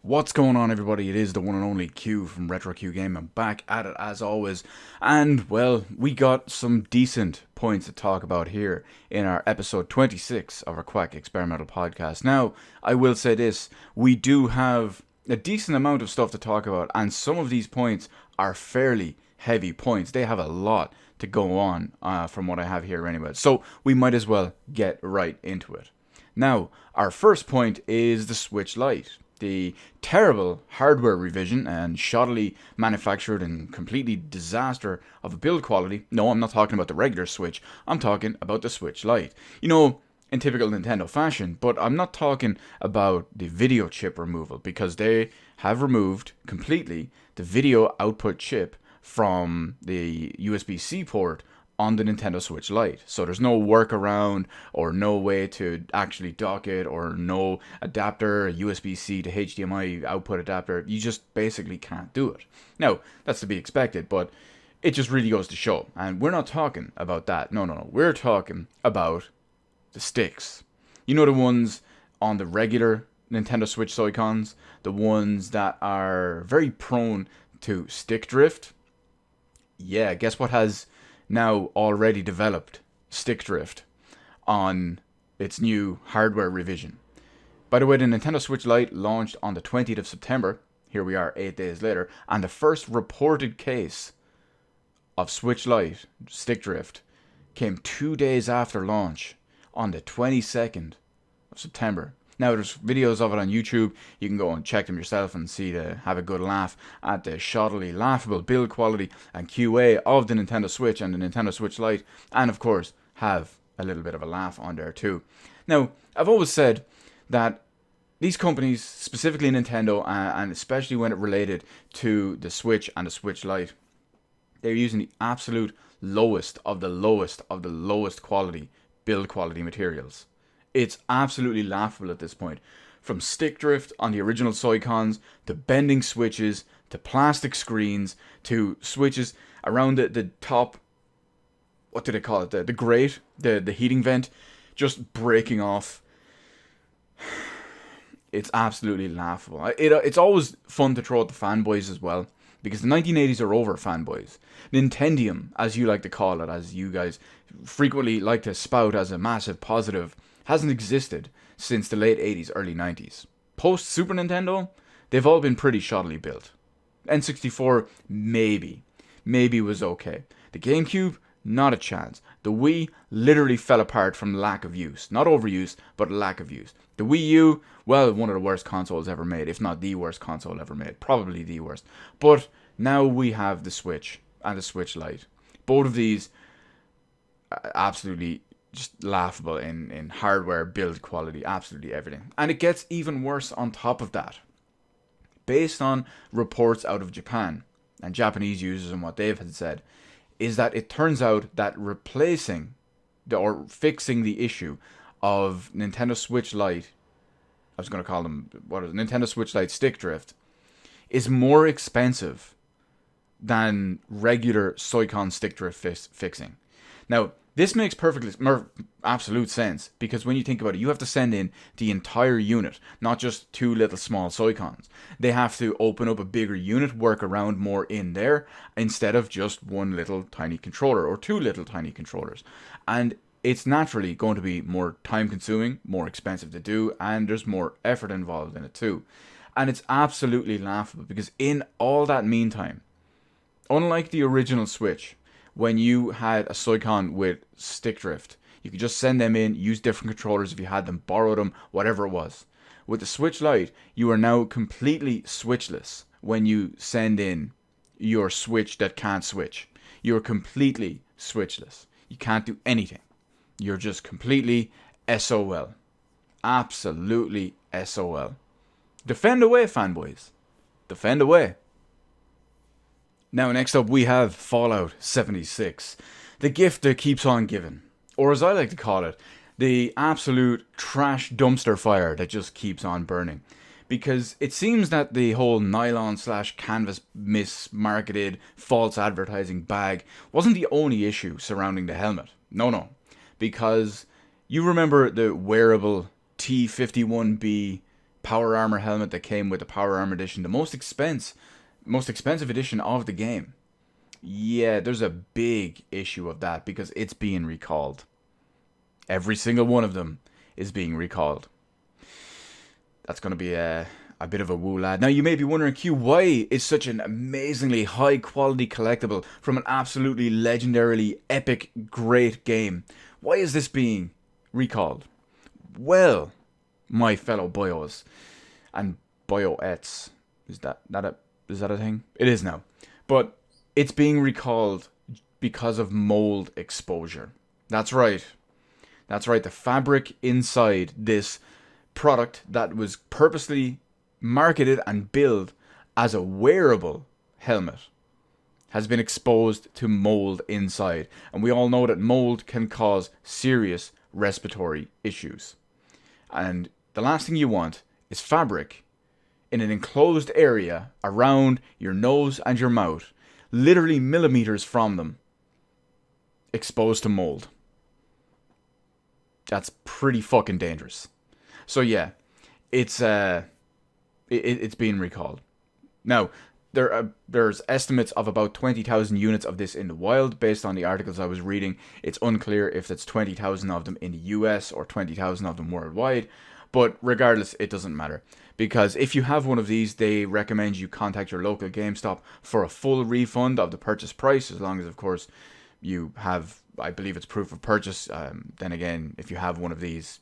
What's going on, everybody? It is the one and only Q from Retro Q Game. I'm back at it as always, and well, we got some decent points to talk about here in our episode 26 of our Quack experimental podcast. Now, I will say this: we do have a decent amount of stuff to talk about, and some of these points are fairly heavy points. They have a lot to go on from what I have here anyway, so we might as well get right into it. Now, our first point is the Switch Lite. The terrible hardware revision and shoddily manufactured and completely disaster of a build quality. No, I'm not talking about the regular Switch. I'm talking about the Switch Lite. You know, in typical Nintendo fashion, but I'm not talking about the video chip removal, because they have removed completely the video output chip from the USB-C port on the Nintendo Switch Lite. So there's no workaround or no way to actually dock it, or no adapter, USB-C to HDMI output adapter. You just basically can't do it. Now, that's to be expected, but it just really goes to show. And we're not talking about that. No. We're talking about the sticks. You know, the ones on the regular Nintendo Switch Joy-Cons, the ones that are very prone to stick drift. Yeah, guess what has now already developed stick drift on its new hardware revision. By the way, the Nintendo Switch Lite launched on the 20th of September. Here we are 8 days later, and the first reported case of Switch Lite stick drift came 2 days after launch on the 22nd of September. Now, there's videos of it on YouTube. You can go and check them yourself and have a good laugh at the shoddily laughable build quality and QA of the Nintendo Switch and the Nintendo Switch Lite, and of course have a little bit of a laugh on there too. Now, I've always said that these companies, specifically Nintendo, and especially when it related to the Switch and the Switch Lite, they're using the absolute lowest of the lowest quality build quality materials. It's absolutely laughable at this point. From stick drift on the original Joy-Cons, to bending switches, to plastic screens, to switches around the top, what do they call it, the grate, the heating vent, just breaking off. It's absolutely laughable. It's always fun to throw at the fanboys as well, because the 1980s are over, fanboys. Nintendium, as you like to call it, as you guys frequently like to spout as a massive positive, hasn't existed since the late 80s, early 90s. Post Super Nintendo, they've all been pretty shoddily built. N64, maybe was okay. The GameCube, not a chance. The Wii literally fell apart from lack of use. Not overuse, but lack of use. The Wii U, well, one of the worst consoles ever made, if not the worst console ever made. Probably the worst. But now we have the Switch and the Switch Lite. Both of these absolutely just laughable in hardware, build quality, absolutely everything. And it gets even worse on top of that. Based on reports out of Japan and Japanese users and what they've had said, is that it turns out that replacing or fixing the issue of Nintendo Switch Lite, I was going to call them, Nintendo Switch Lite stick drift, is more expensive than regular Joy-Con stick drift fixing. Now, this makes absolute sense, because when you think about it, you have to send in the entire unit, not just two little small Joy-Cons. They have to open up a bigger unit, work around more in there, instead of just one little tiny controller or two little tiny controllers. And it's naturally going to be more time consuming, more expensive to do, and there's more effort involved in it too. And it's absolutely laughable, because in all that meantime, unlike the original Switch, when you had a Joy-Con with stick drift, you could just send them in, use different controllers if you had them, borrow them, whatever it was. With the Switch Lite, you are now completely switchless when you send in your Switch that can't switch. You're completely switchless. You can't do anything. You're just completely SOL. Absolutely SOL. Defend away, fanboys. Defend away. Now, next up, we have Fallout 76. The gift that keeps on giving. Or as I like to call it, the absolute trash dumpster fire that just keeps on burning. Because it seems that the whole nylon/canvas mismarketed false advertising bag wasn't the only issue surrounding the helmet. No. Because you remember the wearable T51B Power Armor helmet that came with the Power Armor edition, the most expensive edition of the game. Yeah, there's a big issue of that because it's being recalled. Every single one of them is being recalled. That's going to be a bit of a woo lad. Now you may be wondering, Q, why is such an amazingly high quality collectible from an absolutely legendarily epic great game, why is this being recalled? Well, my fellow boyos and boyoettes, is that a thing? It is now. But it's being recalled because of mold exposure. That's right. That's right. The fabric inside this product that was purposely marketed and billed as a wearable helmet has been exposed to mold inside. And we all know that mold can cause serious respiratory issues. And the last thing you want is fabric in an enclosed area around your nose and your mouth, literally millimeters from them, exposed to mold. That's pretty fucking dangerous. So yeah, it's being recalled. Now, there's estimates of about 20,000 units of this in the wild based on the articles I was reading. It's unclear if that's 20,000 of them in the US or 20,000 of them worldwide, but regardless, it doesn't matter. Because if you have one of these, they recommend you contact your local GameStop for a full refund of the purchase price, as long as, of course, you have, I believe it's proof of purchase. Then again, if you have one of these,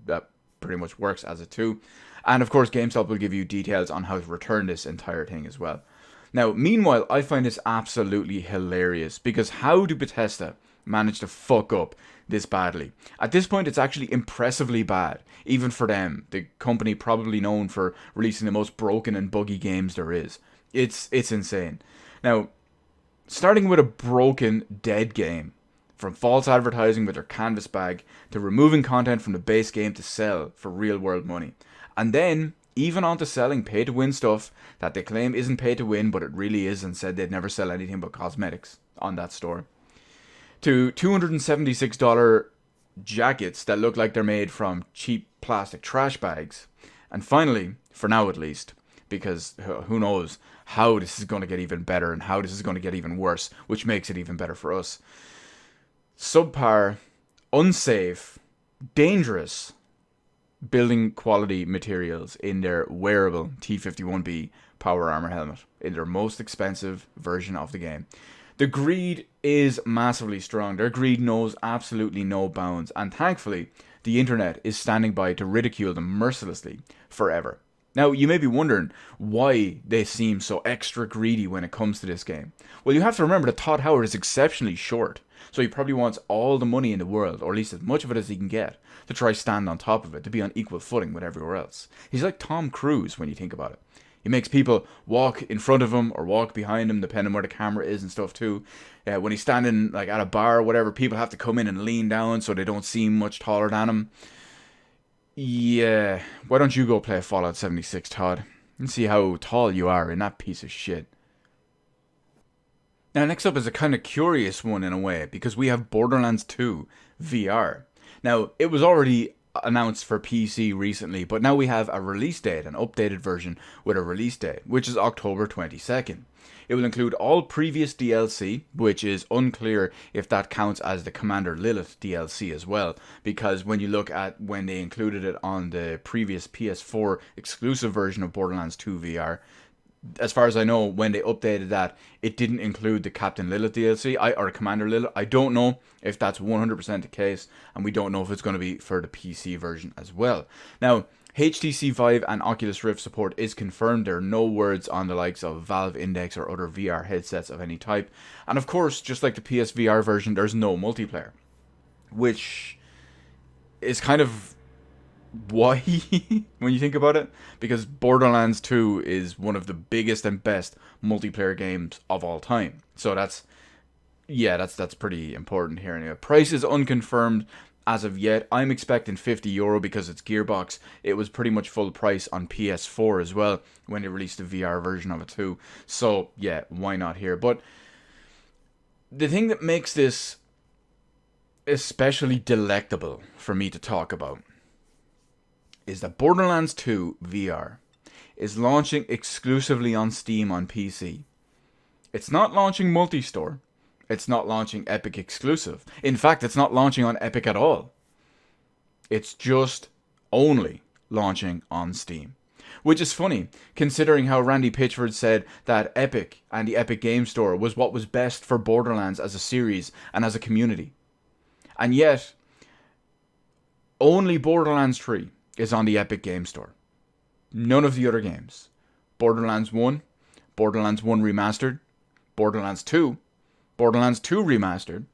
that pretty much works as a too. And of course, GameStop will give you details on how to return this entire thing as well. Now, meanwhile, I find this absolutely hilarious, because how do Bethesda manage to fuck up this badly? At this point, it's actually impressively bad, even for them, the company probably known for releasing the most broken and buggy games there is. It's insane. Now, starting with a broken, dead game, from false advertising with their canvas bag, to removing content from the base game to sell for real-world money. And then, even onto selling pay-to-win stuff that they claim isn't pay-to-win, but it really is, and said they'd never sell anything but cosmetics on that store. To $276 jackets that look like they're made from cheap plastic trash bags. And finally, for now at least, because who knows how this is going to get even better and how this is going to get even worse, which makes it even better for us. Subpar, unsafe, dangerous building quality materials in their wearable T51B power armor helmet, in their most expensive version of the game. The greed is massively strong. Their greed knows absolutely no bounds, and thankfully, the internet is standing by to ridicule them mercilessly forever. Now, you may be wondering why they seem so extra greedy when it comes to this game. Well, you have to remember that Todd Howard is exceptionally short, so he probably wants all the money in the world, or at least as much of it as he can get, to try stand on top of it, to be on equal footing with everywhere else. He's like Tom Cruise when you think about it. He makes people walk in front of him or walk behind him, depending where the camera is and stuff too. When he's standing like at a bar or whatever, people have to come in and lean down so they don't seem much taller than him. Yeah, why don't you go play Fallout 76, Todd, and see how tall you are in that piece of shit. Now, next up is a kind of curious one in a way, because we have Borderlands 2 VR. Now, it was already announced for PC recently, but now we have a release date, an updated version with a release date, which is October 22nd. It will include all previous DLC, which is unclear if that counts as the Commander Lilith DLC as well, because when you look at when they included it on the previous PS4 exclusive version of Borderlands 2 VR, as far as I know, when they updated that, it didn't include the Captain Lilith DLC, or Commander Lilith. I don't know if that's 100% the case, and we don't know if it's going to be for the PC version as well. Now, HTC Vive and Oculus Rift support is confirmed. There are no words on the likes of Valve Index or other VR headsets of any type. And of course, just like the PSVR version, there's no multiplayer, which is kind of why when you think about it, because Borderlands 2 is one of the biggest and best multiplayer games of all time. So that's pretty important here. Anyway, price is unconfirmed as of yet. I'm expecting €50 because it's Gearbox. It was pretty much full price on PS4 as well when they released the VR version of it too. So yeah, why not here? But the thing that makes this especially delectable for me to talk about is that Borderlands 2 VR is launching exclusively on Steam on PC. It's not launching multi-store. It's not launching Epic exclusive. In fact, it's not launching on Epic at all. It's just only launching on Steam. Which is funny, considering how Randy Pitchford said that Epic and the Epic Game Store was what was best for Borderlands as a series and as a community. And yet, only Borderlands 3 is on the Epic Game Store. None of the other games. Borderlands 1, Borderlands 1 Remastered, Borderlands 2, Borderlands 2 Remastered,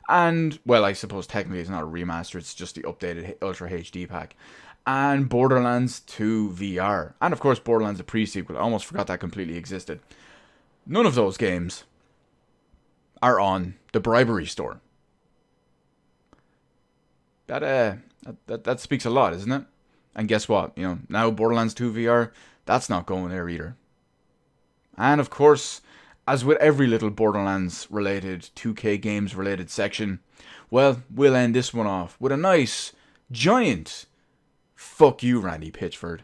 and, well, I suppose technically it's not a remaster, it's just the updated Ultra HD pack, and Borderlands 2 VR, and of course Borderlands the pre-sequel. I almost forgot that completely existed. None of those games are on the Bribery Store. That speaks a lot, isn't it? And guess what? Now Borderlands 2 VR, that's not going there either. And of course, as with every little Borderlands related, 2K games related section, well, we'll end this one off with a nice, giant, fuck you, Randy Pitchford.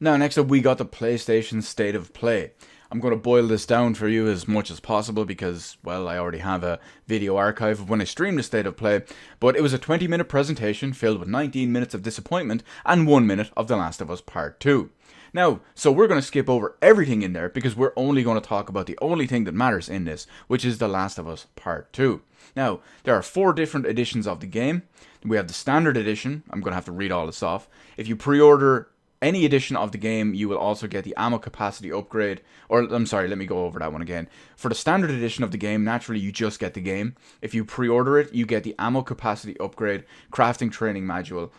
Now, next up, we got the PlayStation State of Play. I'm going to boil this down for you as much as possible because, well, I already have a video archive of when I streamed the State of Play, but it was a 20-minute presentation filled with 19 minutes of disappointment and 1 minute of The Last of Us Part 2. Now, so we're going to skip over everything in there because we're only going to talk about the only thing that matters in this, which is The Last of Us Part 2. Now, there are 4 different editions of the game. We have the Standard Edition. I'm going to have to read all this off. If you pre-order any edition of the game, you will also get the ammo capacity upgrade. Or, I'm sorry, let me go over that one again. For the Standard Edition of the game, naturally, you just get the game. If you pre-order it, you get the ammo capacity upgrade, crafting training manual,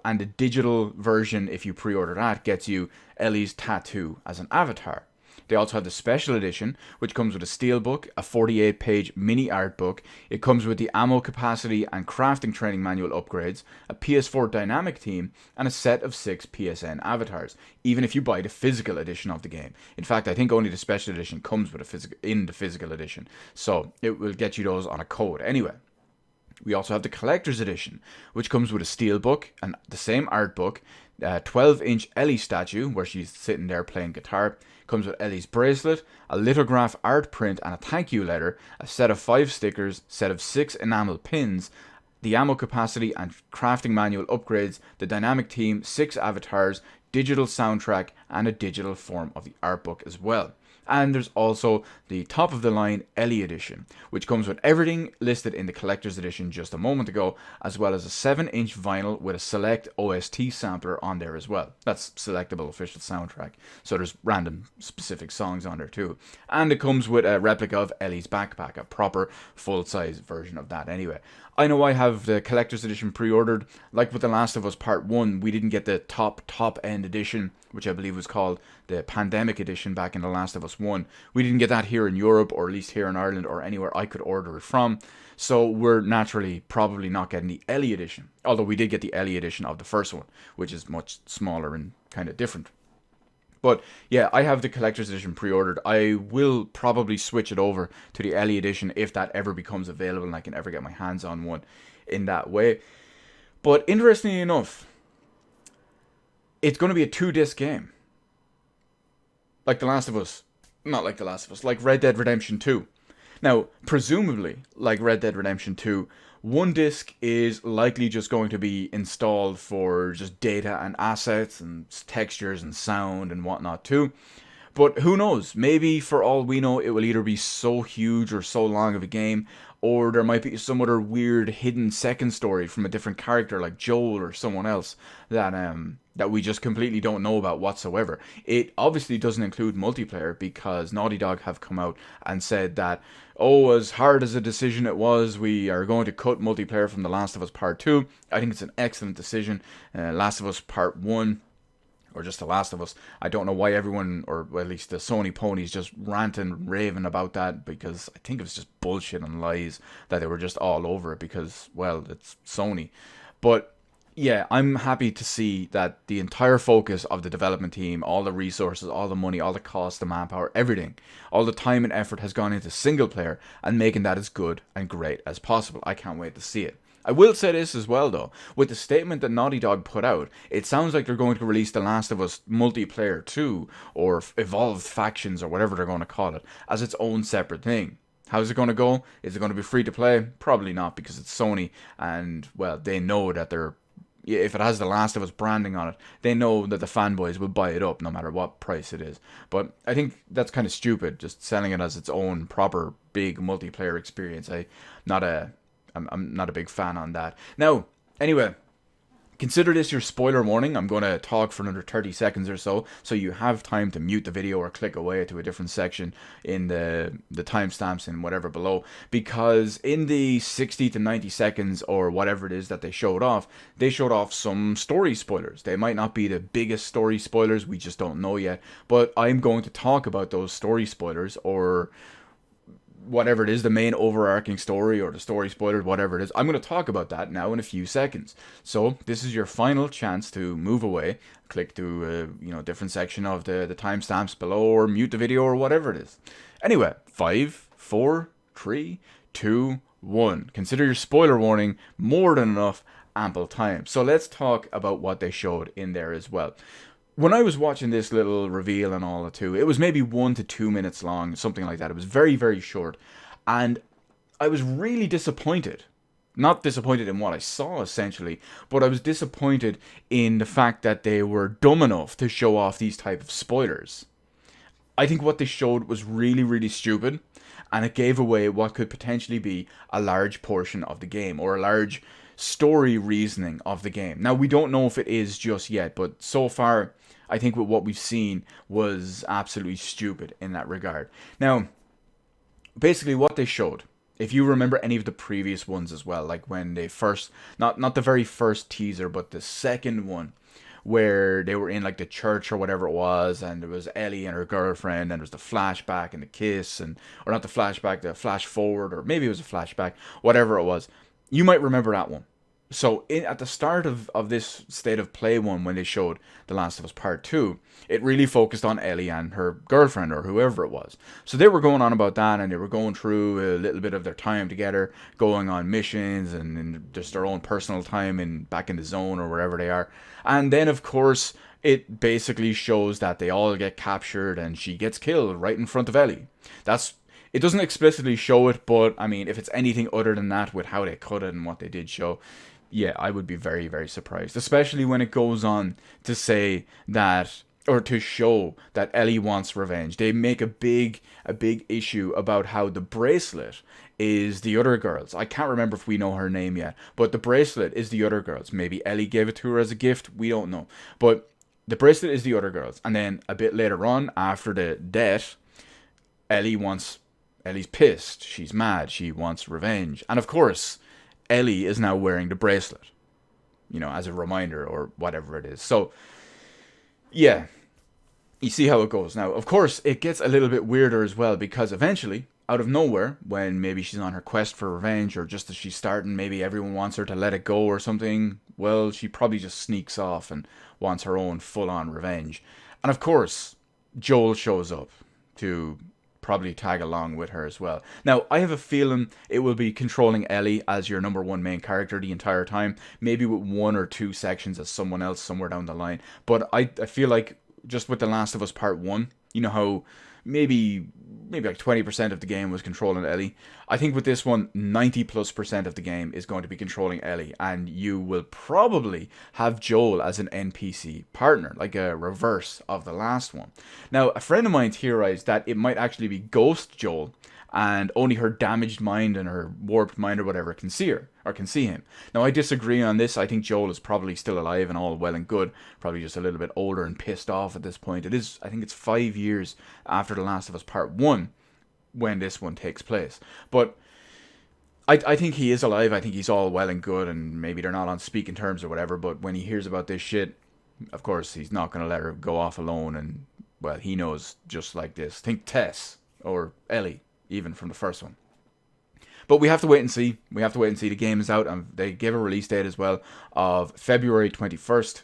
and the digital version, if you pre-order that, gets you Ellie's tattoo as an avatar. They also have the Special Edition, which comes with a steelbook, a 48-page mini art book. It comes with the ammo capacity and crafting training manual upgrades, a PS4 dynamic theme, and a set of 6 PSN avatars, even if you buy the physical edition of the game. In fact, I think only the Special Edition comes with in the physical edition, so it will get you those on a code. Anyway, we also have the Collector's Edition, which comes with a steelbook and the same art book, a 12-inch Ellie statue where she's sitting there playing guitar. Comes with Ellie's bracelet, a lithograph art print and a thank you letter, a set of 5 stickers, set of 6 enamel pins, the ammo capacity and crafting manual upgrades, the dynamic theme, 6 avatars, digital soundtrack, and a digital form of the art book as well. And there's also the top of the line Ellie edition, which comes with everything listed in the collector's edition just a moment ago, as well as a 7-inch vinyl with a select OST sampler on there as well. That's selectable official soundtrack, so there's random specific songs on there too. And it comes with a replica of Ellie's backpack, a proper full-size version of that anyway. I know I have the collector's edition pre-ordered. Like with The Last of Us Part 1, we didn't get the top end edition, which I believe was called the Pandemic Edition back in The Last of Us 1. We didn't get that here in Europe, or at least here in Ireland, or anywhere I could order it from. So we're naturally probably not getting the Ellie edition. Although we did get the Ellie edition of the first one, which is much smaller and kind of different. But yeah, I have the collector's edition pre-ordered. I will probably switch it over to the Ellie edition if that ever becomes available and I can ever get my hands on one in that way. But interestingly enough, it's going to be a 2-disc game. Like The Last of Us. Not like The Last of Us, like Red Dead Redemption 2. Now, presumably, like Red Dead Redemption 2, 1 disc is likely just going to be installed for just data and assets and textures and sound and whatnot too. But who knows? Maybe for all we know, it will either be so huge or so long of a game, or there might be some other weird hidden second story from a different character like Joel or someone else that we just completely don't know about whatsoever. It obviously doesn't include multiplayer because Naughty Dog have come out and said that, oh, as hard as a decision it was, we are going to cut multiplayer from The Last of Us Part 2. I think it's an excellent decision. Last of Us Part 1, or just The Last of Us, I don't know why everyone, or at least the Sony ponies, just ranting and raving about that, because I think it was just bullshit and lies that they were just all over it because, well, it's Sony. But yeah, I'm happy to see that the entire focus of the development team, all the resources, all the money, all the cost, the manpower, everything, all the time and effort has gone into single player and making that as good and great as possible. I can't wait to see it. I will say this as well, though. With the statement that Naughty Dog put out, it sounds like they're going to release The Last of Us Multiplayer 2, or Evolved Factions, or whatever they're going to call it, as its own separate thing. How's it going to go? Is it going to be free to play? Probably not, because it's Sony, and, well, they know that they're. If it has The Last of Us branding on it, they know that the fanboys will buy it up no matter what price it is. But I think that's kind of stupid, just selling it as its own proper big multiplayer experience. Not a I'm not a big fan on that. Now, anyway, consider this your spoiler warning. I'm going to talk for another 30 seconds or so you have time to mute the video or click away to a different section in the timestamps and whatever below. Because in the 60 to 90 seconds or whatever it is that they showed off some story spoilers. They might not be the biggest story spoilers, we just don't know yet. But I'm going to talk about those story spoilers, or whatever it is, the main overarching story or the story spoilers, whatever it is. I'm going to talk about that now in a few seconds. So this is your final chance to move away, click to different section of the timestamps below, or mute the video, or whatever it is. Anyway, 5, 4, 3, 2, 1. Consider your spoiler warning more than enough, ample time. So let's talk about what they showed in there as well. When I was watching this little reveal and all that too, it was maybe 1 to 2 minutes long, something like that. It was very, very short. And I was really disappointed. Not disappointed in what I saw, essentially, but I was disappointed in the fact that they were dumb enough to show off these type of spoilers. I think what they showed was really, really stupid, and it gave away what could potentially be a large portion of the game, or a large story reasoning of the game. Now, we don't know if it is just yet, but so far, I think what we've seen was absolutely stupid in that regard. Now, basically what they showed, if you remember any of the previous ones as well, like when they first, not the very first teaser, but the second one, where they were in like the church or whatever it was, and there was Ellie and her girlfriend, and there was the flashback and the kiss, or not the flashback, the flash forward, or maybe it was a flashback, whatever it was. You might remember that one. So at the start of this State of Play one, when they showed The Last of Us Part 2, it really focused on Ellie and her girlfriend, or whoever it was. So they were going on about that, and they were going through a little bit of their time together, going on missions, and just their own personal time back in the zone, or wherever they are. And then, of course, it basically shows that they all get captured, and she gets killed right in front of Ellie. It doesn't explicitly show it, but, I mean, if it's anything other than that with how they cut it and what they did show, yeah, I would be very, very surprised. Especially when it goes on to say that, or to show that Ellie wants revenge. They make a big issue about how the bracelet is the other girl's. I can't remember if we know her name yet, but the bracelet is the other girl's. Maybe Ellie gave it to her as a gift, we don't know. But the bracelet is the other girl's. And then a bit later on, after the death, Ellie's pissed. She's mad. She wants revenge. And of course, Ellie is now wearing the bracelet, as a reminder or whatever it is. So, yeah, you see how it goes. Now, of course, it gets a little bit weirder as well, because eventually, out of nowhere, when maybe she's on her quest for revenge, or just as she's starting, maybe everyone wants her to let it go or something, well, she probably just sneaks off and wants her own full-on revenge. And of course, Joel shows up to probably tag along with her as well. Now, I have a feeling it will be controlling Ellie as your number one main character the entire time, maybe with 1 or 2 sections as someone else somewhere down the line. But I feel like, just with The Last of Us Part 1, you know how maybe like 20% of the game was controlling Ellie. I think with this one, 90+% of the game is going to be controlling Ellie, and you will probably have Joel as an NPC partner, like a reverse of the last one. Now, a friend of mine theorized that it might actually be Ghost Joel, and only her damaged mind and her warped mind or whatever can see her, or can see him. Now, I disagree on this. I think Joel is probably still alive and all well and good, probably just a little bit older and pissed off at this point. I think it's 5 years after The Last of Us Part 1 when this one takes place. But I think he is alive. I think he's all well and good, and maybe they're not on speaking terms or whatever, but when he hears about this shit, of course, he's not going to let her go off alone, and, well, he knows just like this. Think Tess, or Ellie, even from the first one. But we have to wait and see. The game is out, and they gave a release date as well of February 21st,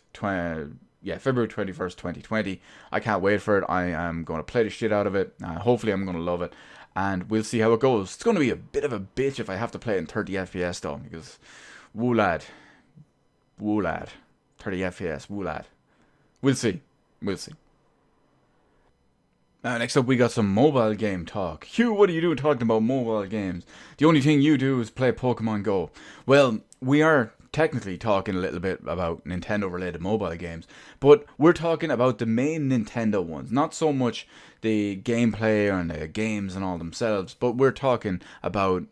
February 21st, 2020. I can't wait for it. I am going to play the shit out of it. Hopefully I'm going to love it, and we'll see how it goes. It's going to be a bit of a bitch if I have to play it in 30 FPS though, because, Woo lad. Woo lad. 30 FPS. Woo lad. We'll see. We'll see. Now, next up, we got some mobile game talk. Hugh, what are you doing talking about mobile games? The only thing you do is play Pokemon Go. Well, we are technically talking a little bit about Nintendo-related mobile games, but we're talking about the main Nintendo ones. Not so much the gameplay and the games and all themselves, but we're talking about,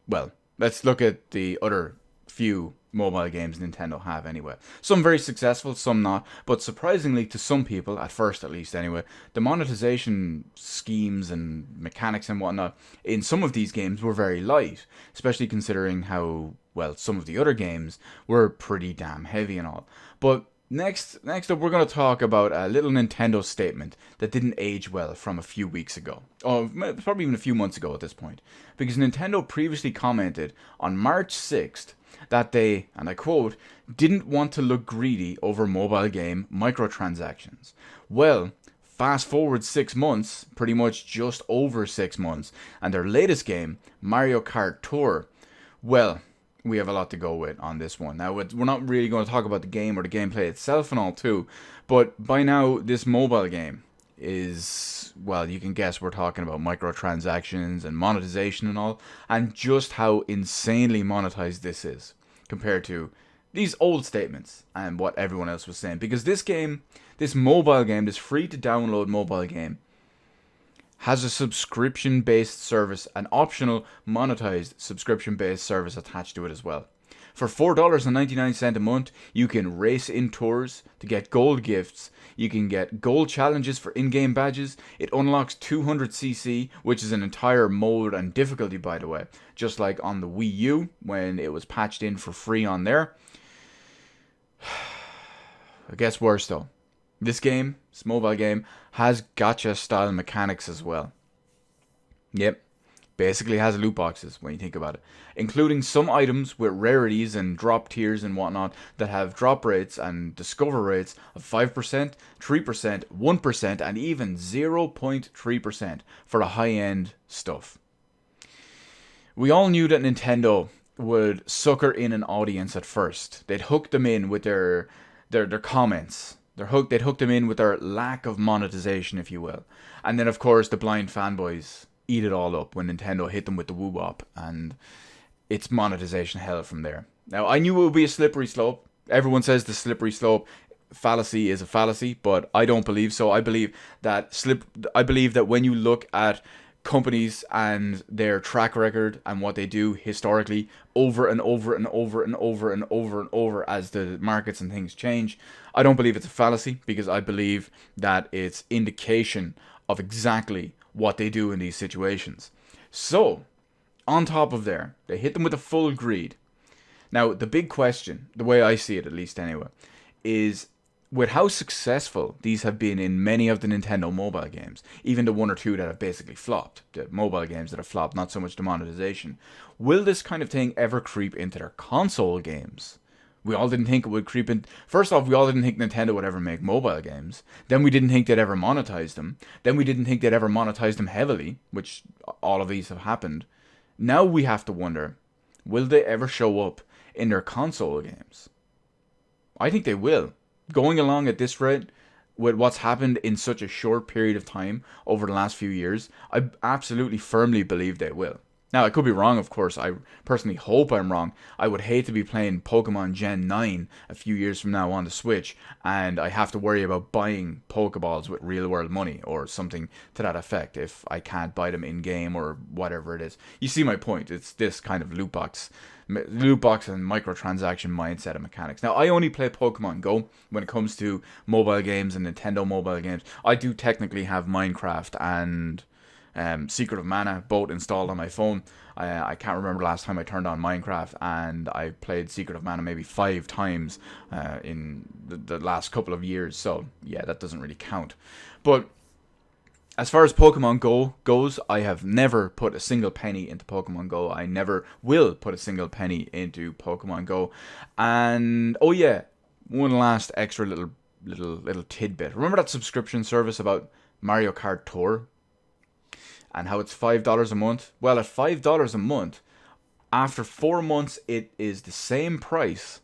well, let's look at the other few mobile games Nintendo have anyway. Some very successful, some not, but surprisingly to some people, at first at least anyway, the monetization schemes and mechanics and whatnot in some of these games were very light, especially considering how, well, some of the other games were pretty damn heavy and all. But next up, we're going to talk about a little Nintendo statement that didn't age well from a few weeks ago. Or probably even a few months ago at this point. Because Nintendo previously commented on March 6th that they, and I quote, didn't want to look greedy over mobile game microtransactions. Well, fast forward 6 months, pretty much just over 6 months, and their latest game, Mario Kart Tour, well, we have a lot to go with on this one. Now, we're not really going to talk about the game or the gameplay itself and all too, but by now, this mobile game is, well, you can guess we're talking about microtransactions and monetization and all, and just how insanely monetized this is compared to these old statements and what everyone else was saying. Because this game, this mobile game, this free to download mobile game, has a subscription-based service, an optional monetized subscription-based service attached to it as well. For $4.99 a month, you can race in tours to get gold gifts. You can get gold challenges for in-game badges. It unlocks 200cc, which is an entire mode and difficulty, by the way. Just like on the Wii U, when it was patched in for free on there. It gets worse, though. This game, this mobile game, has gacha-style mechanics as well. Yep. Basically has loot boxes when you think about it, including some items with rarities and drop tiers and whatnot that have drop rates and discover rates of 5%, 3%, 1%, and even 0.3% for the high-end stuff. We all knew that Nintendo would sucker in an audience at first. They'd hook them in with their comments. They'd hook them in with their lack of monetization, if you will. And then, of course, the blind fanboys eat it all up when Nintendo hit them with the woo-wop, and it's monetization hell from there. Now, I knew it would be a slippery slope. Everyone says the slippery slope fallacy is a fallacy, but I don't believe so. I believe that when you look at companies and their track record and what they do historically over and over and over and over and over and over as the markets and things change, I don't believe it's a fallacy, because I believe that it's indication of exactly what they do in these situations. So, on top of there, they hit them with a full greed. Now, the big question, the way I see it at least anyway, is with how successful these have been in many of the Nintendo mobile games, even the one or two that have basically flopped, the mobile games that have flopped, not so much the monetization, will this kind of thing ever creep into their console games? We all didn't think it would creep in. First off, we all didn't think Nintendo would ever make mobile games. Then we didn't think they'd ever monetize them. Then we didn't think they'd ever monetize them heavily, which all of these have happened. Now we have to wonder, will they ever show up in their console games? I think they will. Going along at this rate, with what's happened in such a short period of time over the last few years, I absolutely firmly believe they will. Now, I could be wrong, of course. I personally hope I'm wrong. I would hate to be playing Pokemon Gen 9 a few years from now on the Switch, and I have to worry about buying Pokeballs with real-world money, or something to that effect, if I can't buy them in-game, or whatever it is. You see my point. It's this kind of loot box and microtransaction mindset and mechanics. Now, I only play Pokemon Go when it comes to mobile games and Nintendo mobile games. I do technically have Minecraft and Secret of Mana both installed on my phone. I can't remember the last time I turned on Minecraft, and I played Secret of Mana maybe 5 times in the last couple of years, so yeah, that doesn't really count. But as far as Pokemon Go goes, I have never put a single penny into Pokemon Go. I never will put a single penny into Pokemon Go. And oh yeah, one last extra little tidbit. Remember that subscription service about Mario Kart Tour? And how it's $5 a month? Well, at $5 a month, After 4 months, it is the same price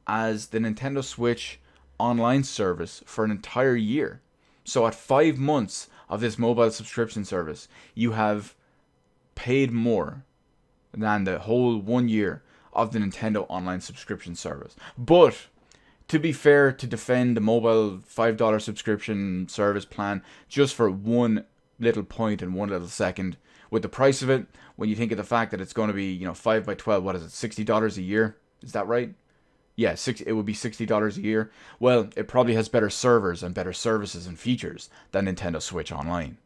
as the Nintendo Switch online service for an entire year. So at 5 months of this mobile subscription service, you have paid more than the whole 1 year of the Nintendo online subscription service. But to be fair, to defend the mobile $5 subscription service plan just for one little point and one little second, with the price of it, when you think of the fact that it's going to be, 5 by 12, what is it, $60 a year? Is that right? Yeah, it would be $60 a year. Well, it probably has better servers and better services and features than Nintendo Switch Online.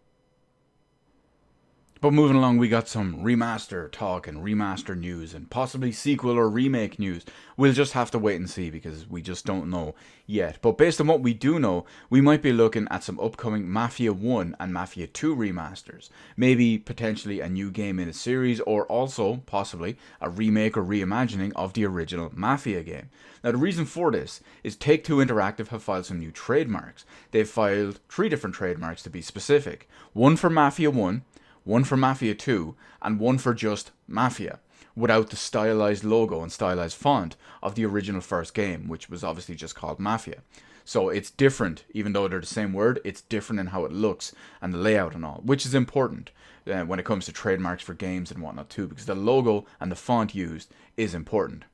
But moving along, we got some remaster talk and remaster news and possibly sequel or remake news. We'll just have to wait and see because we just don't know yet. But based on what we do know, we might be looking at some upcoming Mafia 1 and Mafia 2 remasters. Maybe potentially a new game in a series, or also possibly a remake or reimagining of the original Mafia game. Now the reason for this is Take-Two Interactive have filed some new trademarks. They've filed 3 different trademarks to be specific. One for Mafia 1, one for Mafia 2, and one for just Mafia, without the stylized logo and stylized font of the original first game, which was obviously just called Mafia. So it's different, even though they're the same word, it's different in how it looks and the layout and all, which is important when it comes to trademarks for games and whatnot too, because the logo and the font used is important.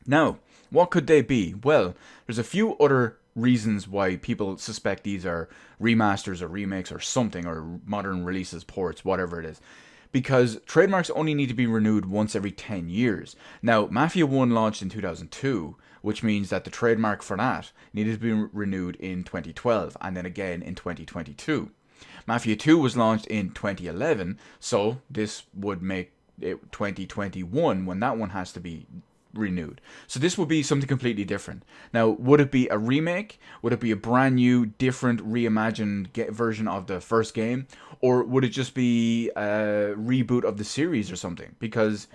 Now, what could they be? Well, there's a few other reasons why people suspect these are remasters or remakes or something, or modern releases, ports, whatever it is. Because trademarks only need to be renewed once every 10 years. Now, Mafia 1 launched in 2002, which means that the trademark for that needed to be renewed in 2012 and then again in 2022. Mafia 2 was launched in 2011, so this would make it 2021 when that one has to be renewed. So this would be something completely different. Now, would it be a remake? Would it be a brand new, different, reimagined version of the first game? Or would it just be a reboot of the series or something? Because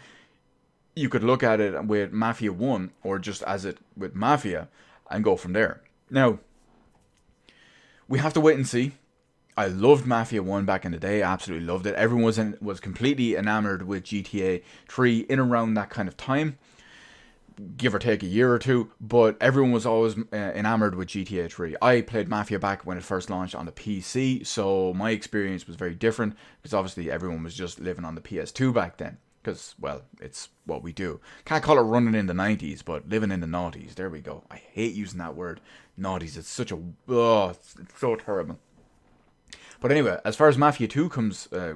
you could look at it with Mafia 1 or just as it with Mafia and go from there. Now, we have to wait and see. I loved Mafia 1 back in the day. I absolutely loved it. Everyone was completely enamored with GTA 3 in around that kind of time, give or take a year or two, but everyone was always enamored with GTA 3. I played Mafia back when it first launched on the PC, so my experience was very different, because obviously everyone was just living on the PS2 back then, because, well, it's what we do. Can't call it running in the 90s, but living in the noughties. There we go. I hate using that word, noughties. It's such a, it's so terrible. But anyway, as far as Mafia 2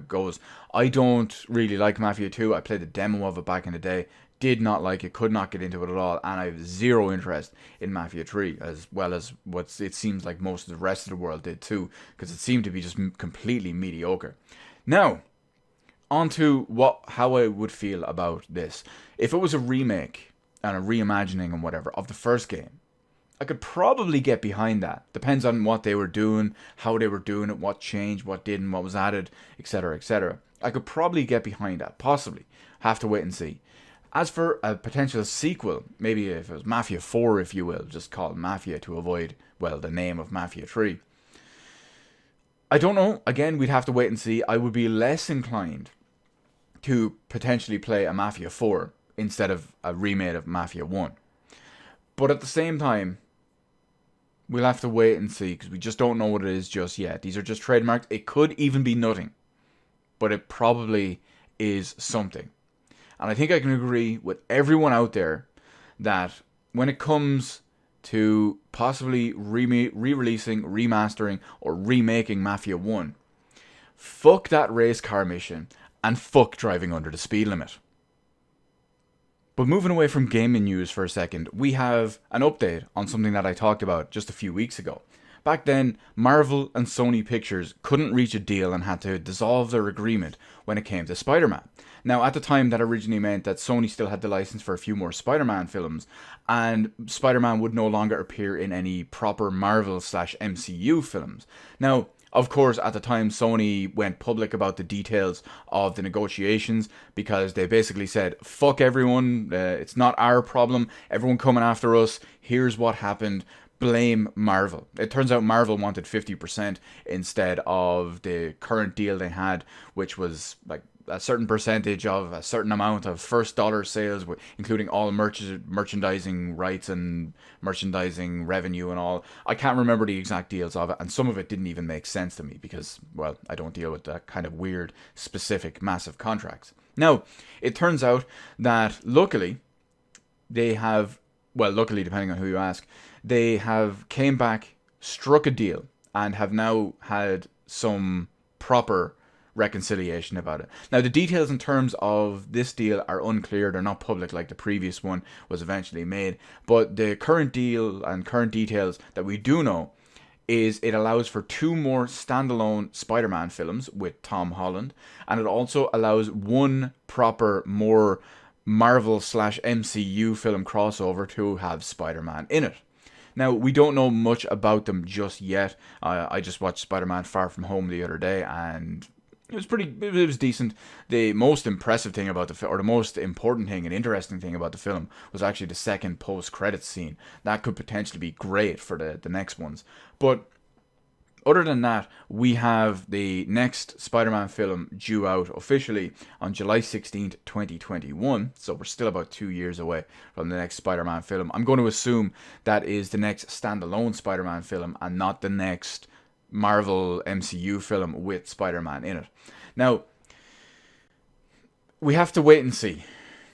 goes, I don't really like Mafia 2. I played the demo of it back in the day. Did not like it, could not get into it at all, and I have zero interest in Mafia 3, as well as what it seems like most of the rest of the world did too, because it seemed to be just completely mediocre. Now, on to how I would feel about this. If it was a remake and a reimagining and whatever of the first game, I could probably get behind that. Depends on what they were doing, how they were doing it, what changed, what didn't, what was added, etc., etc. I could probably get behind that, possibly. Have to wait and see. As for a potential sequel, maybe if it was Mafia 4, if you will, just call it Mafia to avoid, well, the name of Mafia 3. I don't know. Again, we'd have to wait and see. I would be less inclined to potentially play a Mafia 4 instead of a remake of Mafia 1. But at the same time, we'll have to wait and see, because we just don't know what it is just yet. These are just trademarks. It could even be nothing, but it probably is something. And I think I can agree with everyone out there that when it comes to possibly re-releasing, remastering, or remaking Mafia 1, fuck that race car mission, and fuck driving under the speed limit. But moving away from gaming news for a second, we have an update on something that I talked about just a few weeks ago. Back then, Marvel and Sony Pictures couldn't reach a deal and had to dissolve their agreement when it came to Spider-Man. Now, at the time, that originally meant that Sony still had the license for a few more Spider-Man films, and Spider-Man would no longer appear in any proper Marvel/MCU films. Now, of course, at the time, Sony went public about the details of the negotiations, because they basically said, fuck everyone, it's not our problem, everyone coming after us, here's what happened, blame Marvel. It turns out Marvel wanted 50% instead of the current deal they had, which was like a certain percentage of a certain amount of first dollar sales, including all merchandising rights and merchandising revenue and all. I can't remember the exact deals of it, and some of it didn't even make sense to me because, well, I don't deal with that kind of weird, specific, massive contracts. Now, it turns out that luckily, they have, well, luckily, depending on who you ask, they have came back, struck a deal, and have now had some proper reconciliation about it. Now, the details in terms of this deal are unclear. They're not public like the previous one was eventually made. But the current deal and current details that we do know is it allows for 2 more standalone Spider-Man films with Tom Holland, and it also allows 1 proper, more Marvel/MCU film crossover to have Spider-Man in it. Now, we don't know much about them just yet. I just watched Spider-Man Far From Home the other day, and it was decent. The most impressive thing about the film, or the most important thing and interesting thing about the film, was actually the second post-credits scene. That could potentially be great for the next ones. But other than that, we have the next Spider-Man film due out officially on July 16th, 2021. So we're still about 2 years away from the next Spider-Man film. I'm going to assume that is the next standalone Spider-Man film and not the next Marvel MCU film with Spider-Man in it. Now, we have to wait and see.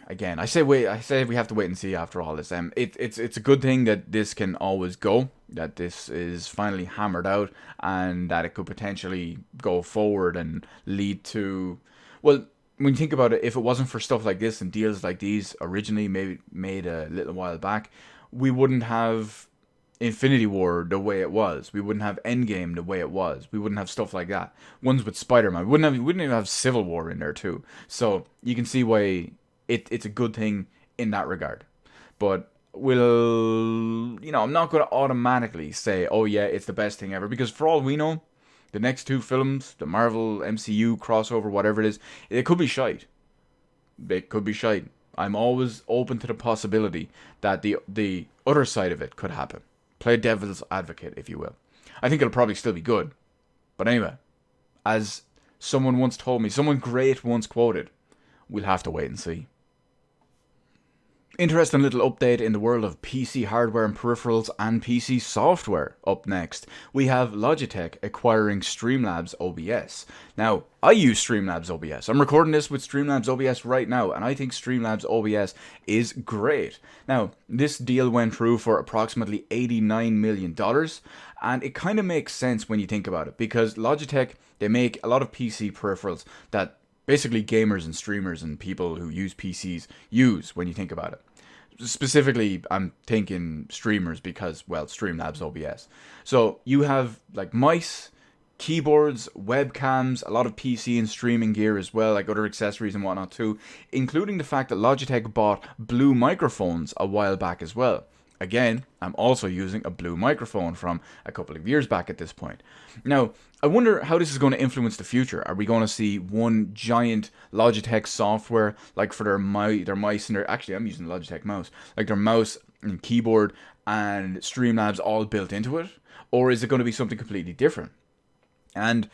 Again, I say we have to wait and see after all this. It's a good thing that this can always go, that this is finally hammered out, and that it could potentially go forward and lead to, well, when you think about it, if it wasn't for stuff like this and deals like these originally maybe made a little while back, we wouldn't have Infinity War the way it was. We wouldn't have Endgame the way it was. We wouldn't have stuff like that. Ones with Spider-Man. We wouldn't even have Civil War in there too. So you can see why it's a good thing in that regard. But I'm not going to automatically say, oh yeah, it's the best thing ever, because for all we know, the next 2 films, the Marvel MCU crossover, whatever it is, it could be shite. It could be shite. I'm always open to the possibility that the other side of it could happen. Play devil's advocate, if you will. I think it'll probably still be good. But anyway, as someone once told me, someone great once quoted, we'll have to wait and see. Interesting little update in the world of PC hardware and peripherals and PC software. Up next, we have Logitech acquiring Streamlabs OBS. Now, I use Streamlabs OBS. I'm recording this with Streamlabs OBS right now, and I think Streamlabs OBS is great. Now, this deal went through for approximately $89 million, and it kind of makes sense when you think about it, because Logitech, they make a lot of PC peripherals that basically gamers and streamers and people who use PCs use when you think about it. Specifically, I'm thinking streamers because, well, Streamlabs OBS. So you have like mice, keyboards, webcams, a lot of PC and streaming gear as well, like other accessories and whatnot too, including the fact that Logitech bought Blue microphones a while back as well. Again, I'm also using a Blue microphone from a couple of years back at this point. Now, I wonder how this is going to influence the future. Are we going to see one giant Logitech software, like for their mice and their... Actually, I'm using the Logitech mouse. Like their mouse and keyboard and Streamlabs all built into it? Or is it going to be something completely different? And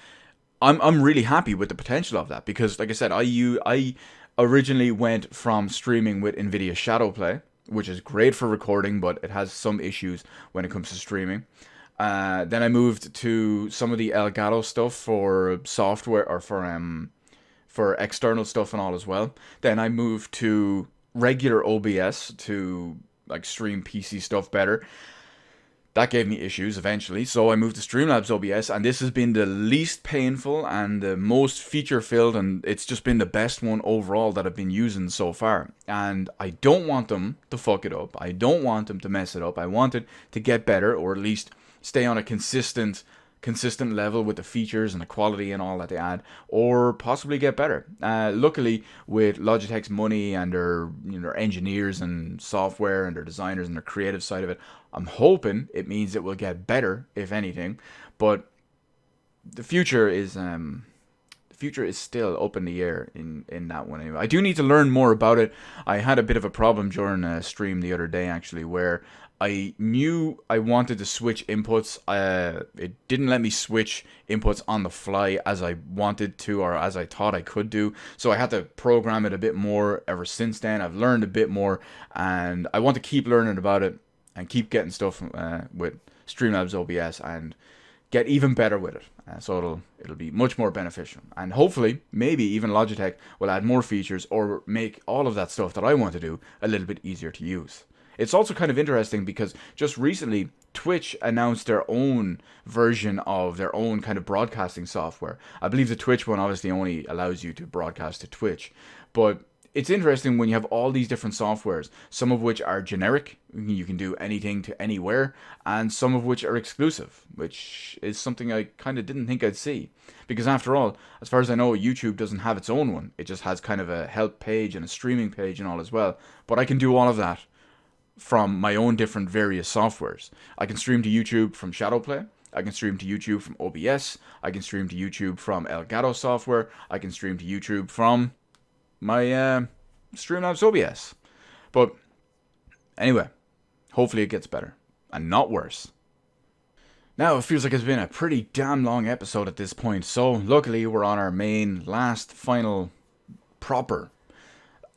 I'm really happy with the potential of that because, like I said, I originally went from streaming with NVIDIA Shadowplay, which is great for recording, but it has some issues when it comes to streaming. Then I moved to some of the Elgato stuff for software or for external stuff and all as well. Then I moved to regular OBS to like stream PC stuff better. That gave me issues eventually, so I moved to Streamlabs OBS, and this has been the least painful and the most feature-filled, and it's just been the best one overall that I've been using so far. And I don't want them to fuck it up. I don't want them to mess it up. I want it to get better, or at least stay on a consistent level with the features and the quality and all that they add, or possibly get better. Luckily, with Logitech's money and their engineers and software and their designers and their creative side of it, I'm hoping it means it will get better, if anything. But the future is still up in the air in that one anyway. I do need to learn more about it. I had a bit of a problem during a stream the other day actually, where I knew I wanted to switch inputs. It didn't let me switch inputs on the fly as I wanted to or as I thought I could do. So I had to program it a bit more. Ever since then, I've learned a bit more, and I want to keep learning about it and keep getting stuff with Streamlabs OBS and get even better with it. So it'll be much more beneficial, and hopefully maybe even Logitech will add more features or make all of that stuff that I want to do a little bit easier to use. It's also kind of interesting because just recently Twitch announced their own version of their own kind of broadcasting software. I believe the Twitch one obviously only allows you to broadcast to Twitch, but it's interesting when you have all these different softwares, some of which are generic, you can do anything to anywhere, and some of which are exclusive, which is something I kind of didn't think I'd see. Because after all, as far as I know, YouTube doesn't have its own one. It just has kind of a help page and a streaming page and all as well. But I can do all of that from my own different various softwares. I can stream to YouTube from Shadowplay. I can stream to YouTube from OBS. I can stream to YouTube from Elgato software. I can stream to YouTube from my Streamlabs OBS. But anyway, hopefully it gets better and not worse. Now, it feels like it's been a pretty damn long episode at this point, so luckily we're on our main, last, final, proper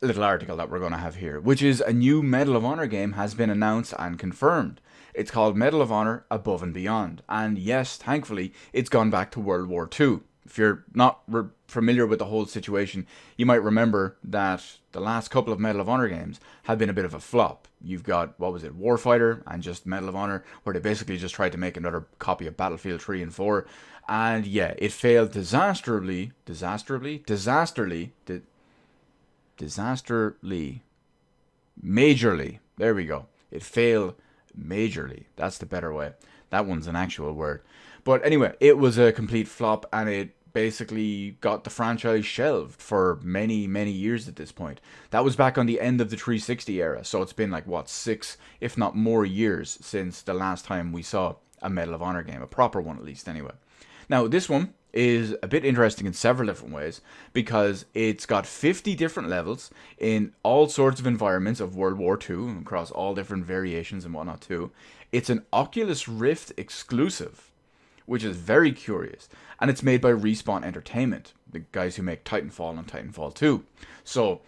little article that we're going to have here, which is a new Medal of Honor game has been announced and confirmed. It's called Medal of Honor Above and Beyond, and yes, thankfully, it's gone back to World War II. If you're not familiar with the whole situation, you might remember that the last couple of Medal of Honor games have been a bit of a flop. You've got, what was it, Warfighter and just Medal of Honor, where they basically just tried to make another copy of Battlefield 3 and 4. And yeah, it failed disastrously, majorly. There we go. It failed majorly. That's the better way. That one's an actual word. But anyway, it was a complete flop, and it basically got the franchise shelved for many, many years at this point. That was back on the end of the 360 era, so it's been like, what, 6, if not more years since the last time we saw a Medal of Honor game, a proper one at least anyway. Now, this one is a bit interesting in several different ways because it's got 50 different levels in all sorts of environments of World War II across all different variations and whatnot too. It's an Oculus Rift exclusive, which is very curious, and it's made by Respawn Entertainment, the guys who make Titanfall and Titanfall 2. So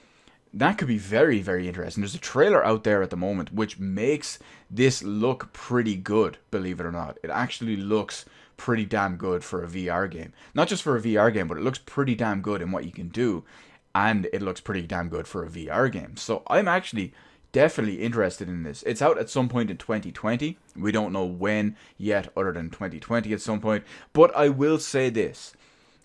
that could be very, very interesting. There's a trailer out there at the moment which makes this look pretty good, believe it or not. It actually looks pretty damn good for a VR game. Not just for a VR game, but it looks pretty damn good in what you can do, and it looks pretty damn good for a VR game. So I'm actually definitely interested in this. It's out at some point in 2020. We don't know when yet, other than 2020 at some point. But I will say this.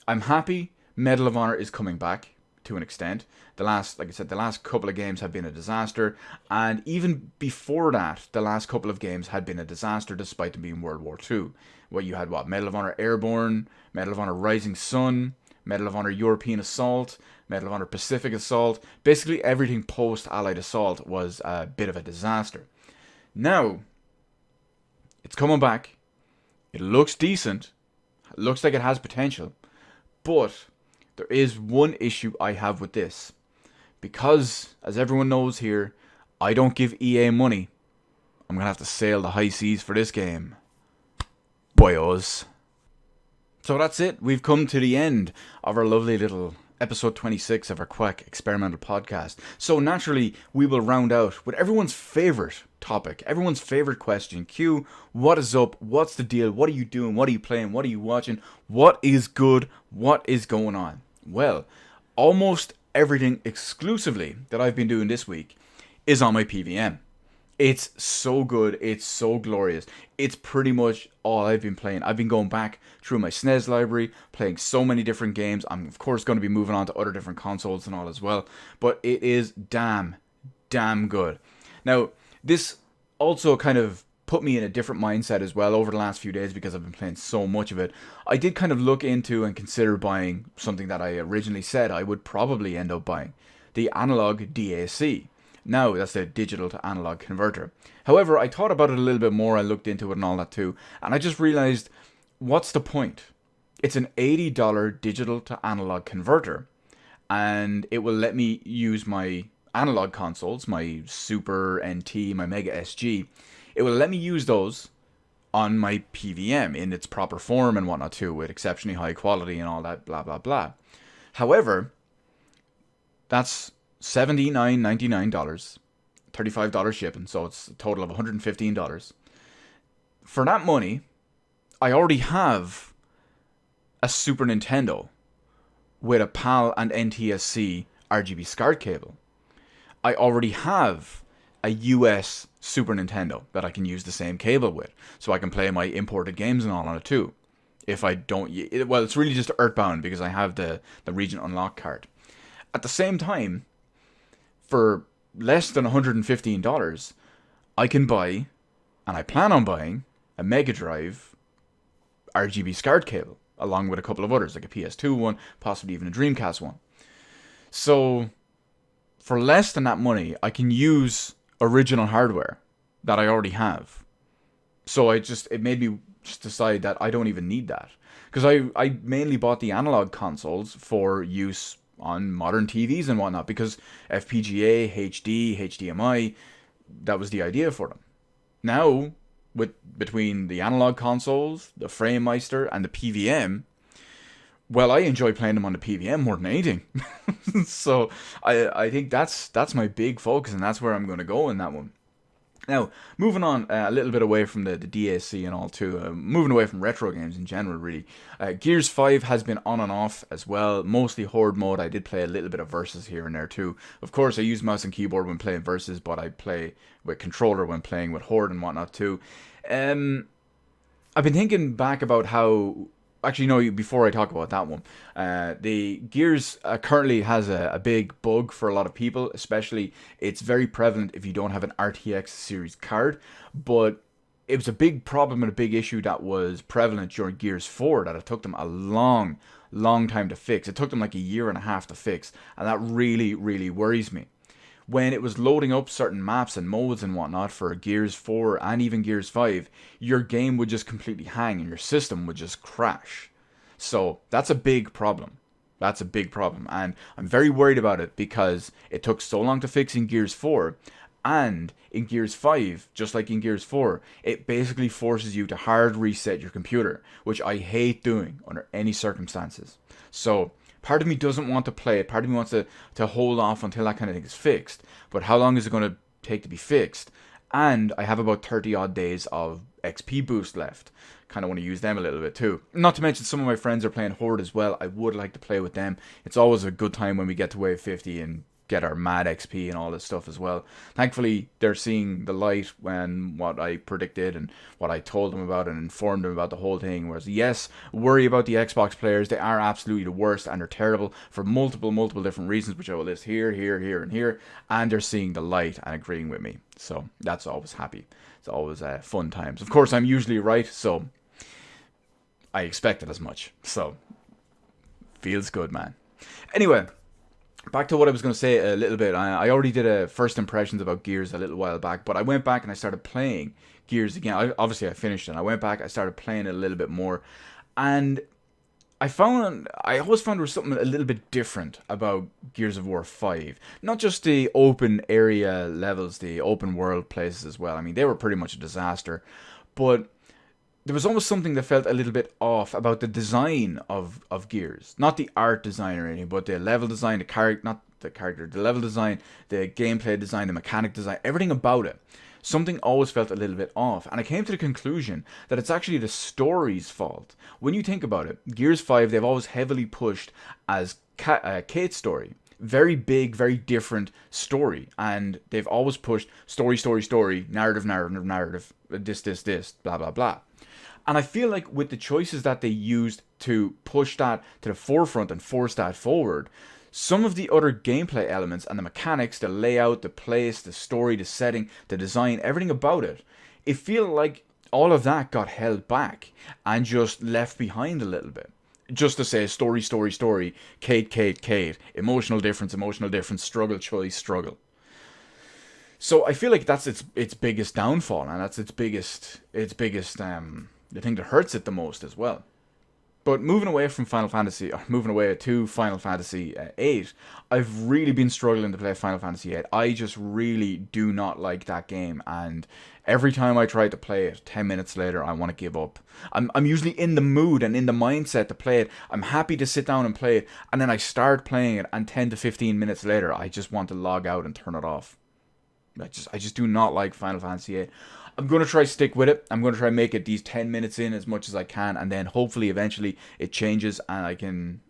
I'm happy Medal of Honor is coming back to an extent. Like I said, the last couple of games have been a disaster. And even before that, the last couple of games had been a disaster despite them being World War II. Well, you had what? Medal of Honor Airborne, Medal of Honor Rising Sun, Medal of Honor European Assault, Medal of Honor Pacific Assault. Basically everything post-Allied Assault was a bit of a disaster. Now, it's coming back. It looks decent. It looks like it has potential. But there is one issue I have with this. Because, as everyone knows here, I don't give EA money. I'm going to have to sail the high seas for this game. Boyos. So that's it. We've come to the end of our lovely little episode 26 of our Quack experimental podcast. So naturally, we will round out with everyone's favorite topic, everyone's favorite question. Q, what is up? What's the deal? What are you doing? What are you playing? What are you watching? What is good? What is going on? Well, almost everything exclusively that I've been doing this week is on my PVM. It's so good. It's so glorious. It's pretty much all I've been playing. I've been going back through my SNES library, playing so many different games. I'm, of course, going to be moving on to other different consoles and all as well. But it is damn good. Now, this also kind of put me in a different mindset as well over the last few days because I've been playing so much of it. I did kind of look into and consider buying something that I originally said I would probably end up buying. The analog DAC. Now, that's the digital to analog converter. However, I thought about it a little bit more, I looked into it and all that too, and I just realized, what's the point? It's an $80 digital to analog converter, and it will let me use my analog consoles, my Super NT, my Mega SG, it will let me use those on my PVM in its proper form and whatnot too, with exceptionally high quality and all that, blah blah blah. However, that's $79.99, $35 shipping, so it's a total of $115. For that money, I already have a Super Nintendo with a PAL and NTSC RGB SCART cable. I already have a US Super Nintendo that I can use the same cable with, so I can play my imported games and all on it too. If I don't, well, it's really just Earthbound because I have the region unlock card. At the same time, for less than $115, I can buy, and I plan on buying, a Mega Drive RGB SCART cable, along with a couple of others, like a PS2 one, possibly even a Dreamcast one. So, for less than that money, I can use original hardware that I already have. So it made me just decide that I don't even need that. Because I mainly bought the analog consoles for use on modern TVs and whatnot, because FPGA, HD, HDMI, that was the idea for them. Now, between the analog consoles, the FrameMeister, and the PVM, well, I enjoy playing them on the PVM more than anything. So I think that's my big focus, and that's where I'm going to go in that one. Now, moving on a little bit away from the DAC and all too, moving away from retro games in general, really. Gears 5 has been on and off as well, mostly Horde mode. I did play a little bit of Versus here and there too. Of course, I use mouse and keyboard when playing Versus, but I play with controller when playing with Horde and whatnot too. I've been thinking back about how... Actually, no, before I talk about that one, the Gears currently has a big bug for a lot of people, especially it's very prevalent if you don't have an RTX series card, but it was a big problem and a big issue that was prevalent during Gears 4 that it took them a long time to fix. It took them like a year and a half to fix, and that really, really worries me. When it was loading up certain maps and modes and whatnot for Gears 4 and even Gears 5, your game would just completely hang and your system would just crash. So that's a big problem. That's a big problem. And I'm very worried about it because it took so long to fix in Gears 4. And in Gears 5, just like in Gears 4, it basically forces you to hard reset your computer, which I hate doing under any circumstances. So... part of me doesn't want to play it. Part of me wants to hold off until that kind of thing is fixed. But how long is it going to take to be fixed? And I have about 30 odd days of XP boost left. Kind of want to use them a little bit too. Not to mention some of my friends are playing Horde as well. I would like to play with them. It's always a good time when we get to wave 50 and get our mad XP and all this stuff as well. Thankfully, they're seeing the light when what I predicted and what I told them about and informed them about the whole thing. Whereas, yes, worry about the Xbox players. They are absolutely the worst and they're terrible for multiple different reasons, which I will list here, and here. And they're seeing the light and agreeing with me. So that's always happy. It's always fun times. Of course, I'm usually right, so I expected as much. So, feels good, man. Anyway, back to what I was going to say a little bit. I already did a first impressions about Gears a little while back, but I went back and I started playing Gears again. Obviously, I finished it. I went back, I started playing it a little bit more, and I always found there was something a little bit different about Gears of War 5. Not just the open area levels, the open world places as well. I mean, they were pretty much a disaster, but there was almost something that felt a little bit off about the design of Gears. Not the art design or anything, but the level design, the level design, the gameplay design, the mechanic design, everything about it. Something always felt a little bit off. And I came to the conclusion that it's actually the story's fault. When you think about it, Gears 5, they've always heavily pushed as Kate's story. Very big, very different story. And they've always pushed story, narrative, this, blah, blah, blah. And I feel like with the choices that they used to push that to the forefront and force that forward, some of the other gameplay elements and the mechanics, the layout, the place, the story, the setting, the design, everything about it, it feels like all of that got held back and just left behind a little bit. Just to say story, Kate, emotional difference, struggle, choice, struggle. So I feel like that's its biggest downfall, and that's its biggest the thing that hurts it the most as well. But moving away from Final Fantasy, or moving away to Final Fantasy 8, I've really been struggling to play Final Fantasy 8. I just really do not like that game, and every time I try to play it, 10 minutes later, I want to give up. I'm usually in the mood and in the mindset to play it. I'm happy to sit down and play it, and then I start playing it, and 10 to 15 minutes later, I just want to log out and turn it off. I just do not like Final Fantasy 8. I'm going to try stick with it. I'm going to try make it these 10 minutes in as much as I can, and then hopefully eventually it changes and I can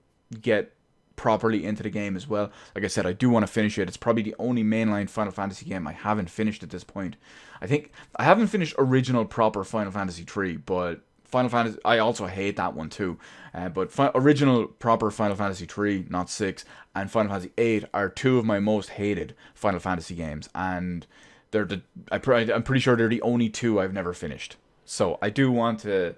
get properly into the game as well. Like I said, I do want to finish it. It's probably the only mainline Final Fantasy game I haven't finished at this point. I think I haven't finished original proper Final Fantasy 3, but Final Fantasy, I also hate that one too. But original proper Final Fantasy 3, not 6, and Final Fantasy 8 are two of my most hated Final Fantasy games, and I'm pretty sure they're the only two I've never finished. So I do want to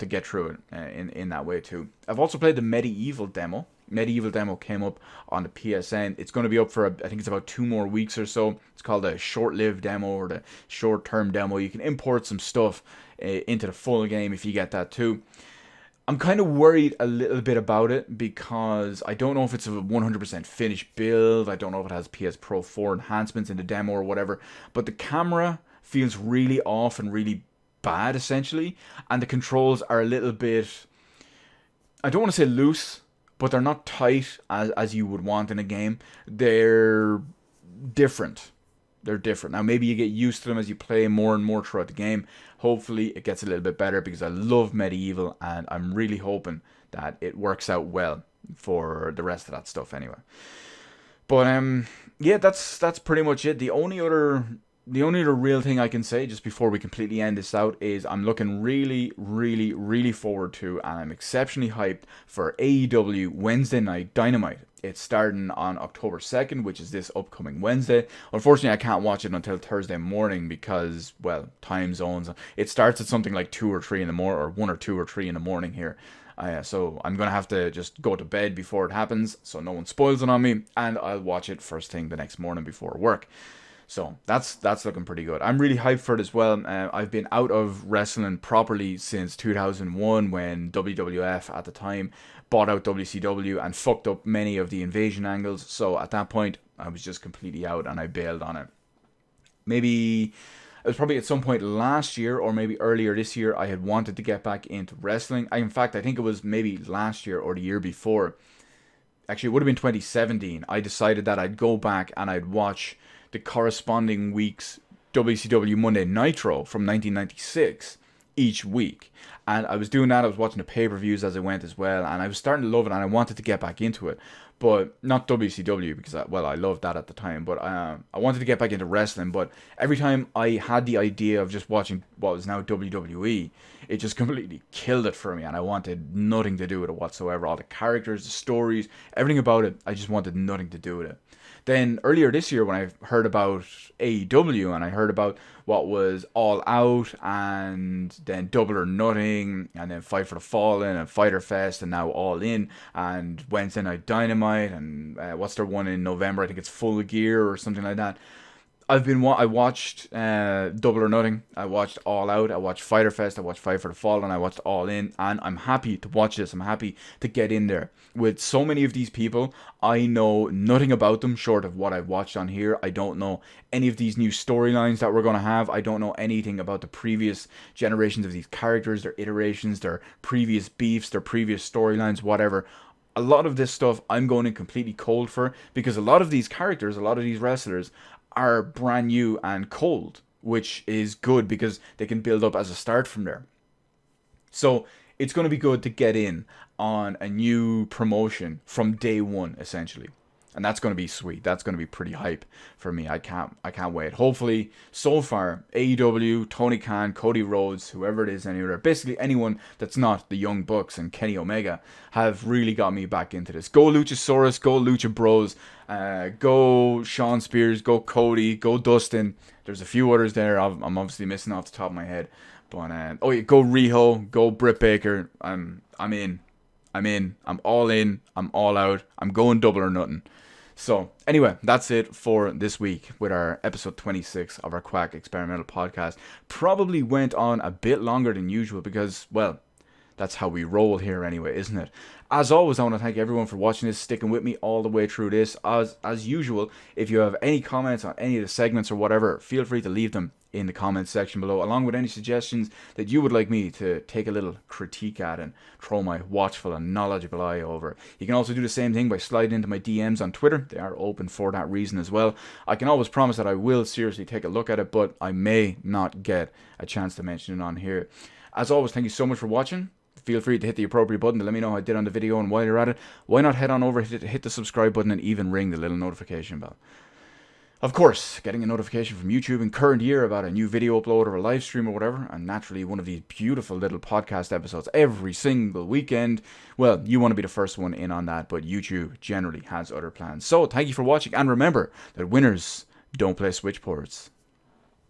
get through it in that way too. I've also played the Medieval demo. Medieval demo came up on the PSN. It's going to be up for I think it's about 2 more weeks or so. It's called a short-lived demo or the short-term demo. You can import some stuff into the full game if you get that too. I'm kind of worried a little bit about it because I don't know if it's a 100% finished build. I don't know if it has PS Pro 4 enhancements in the demo or whatever. But the camera feels really off and really bad, essentially. And the controls are a little bit, I don't want to say loose, but they're not tight as you would want in a game. They're different. They're different. Now, maybe you get used to them as you play more and more throughout the game. Hopefully, it gets a little bit better because I love Medieval, and I'm really hoping that it works out well for the rest of that stuff anyway. But, yeah, that's pretty much it. The only other real thing I can say just before we completely end this out is I'm looking really, really, really forward to, and I'm exceptionally hyped for AEW Wednesday Night Dynamite. It's starting on October 2nd, which is this upcoming Wednesday. Unfortunately, I can't watch it until Thursday morning because, well, time zones. It starts at something like 2 or 3 in the morning, or 1 or 2 or 3 in the morning here. So I'm going to have to just go to bed before it happens so no one spoils it on me, and I'll watch it first thing the next morning before work. So that's looking pretty good. I'm really hyped for it as well. I've been out of wrestling properly since 2001 when WWF at the time bought out WCW and fucked up many of the invasion angles. So at that point, I was just completely out and I bailed on it. Maybe it was probably at some point last year or maybe earlier this year I had wanted to get back into wrestling. In fact, I think it was maybe last year or the year before. Actually, it would have been 2017. I decided that I'd go back and I'd watch the corresponding week's WCW Monday Nitro from 1996 each week. And I was doing that. I was watching the pay-per-views as I went as well. And I was starting to love it and I wanted to get back into it. But not WCW because, I loved that at the time. But I wanted to get back into wrestling. But every time I had the idea of just watching what was now WWE, it just completely killed it for me. And I wanted nothing to do with it whatsoever. All the characters, the stories, everything about it, I just wanted nothing to do with it. Then earlier this year when I heard about AEW and I heard about what was All Out and then Double or Nothing and then Fight for the Fallen and Fyter Fest and now All In and Wednesday Night Dynamite and what's their one in November? I think it's Full Gear or something like that. I watched Double or Nothing, I watched All Out, I watched Fyter Fest, I watched Fight for the Fallen, I watched All In, and I'm happy to watch this. I'm happy to get in there. With so many of these people, I know nothing about them short of what I've watched on here. I don't know any of these new storylines that we're going to have. I don't know anything about the previous generations of these characters, their iterations, their previous beefs, their previous storylines, whatever. A lot of this stuff I'm going in completely cold for because a lot of these characters, a lot of these wrestlers are brand new and cold, which is good because they can build up as a start from there. So it's going to be good to get in on a new promotion from day one, essentially. And that's going to be sweet. That's going to be pretty hype for me. I can't wait. Hopefully, so far, AEW, Tony Khan, Cody Rhodes, whoever it is anywhere, basically anyone that's not the Young Bucks and Kenny Omega have really got me back into this. Go Luchasaurus, go Lucha Bros, go Sean Spears, go Cody, go Dustin. There's a few others there I'm obviously missing off the top of my head. But, go Riho, go Britt Baker. I'm in. I'm all in. I'm all out. I'm going Double or Nothing. So, anyway, that's it for this week with our episode 26 of our Quack Experimental Podcast. Probably went on a bit longer than usual because, well, That's how we roll here anyway, isn't it? As always, I want to thank everyone for watching this, sticking with me all the way through this. As usual, if you have any comments on any of the segments or whatever, feel free to leave them in the comments section below, along with any suggestions that you would like me to take a little critique at and throw my watchful and knowledgeable eye over. You can also do the same thing by sliding into my DMs on Twitter. They are open for that reason as well. I can always promise that I will seriously take a look at it, but I may not get a chance to mention it on here. As always, thank you so much for watching. Feel free to hit the appropriate button to let me know how I did on the video, and while you're at it, why not head on over, hit the subscribe button, and even ring the little notification bell. Of course, getting a notification from YouTube in current year about a new video upload or a live stream or whatever, and naturally one of these beautiful little podcast episodes every single weekend, well, you want to be the first one in on that, but YouTube generally has other plans. So, thank you for watching, and remember that winners don't play switchboards.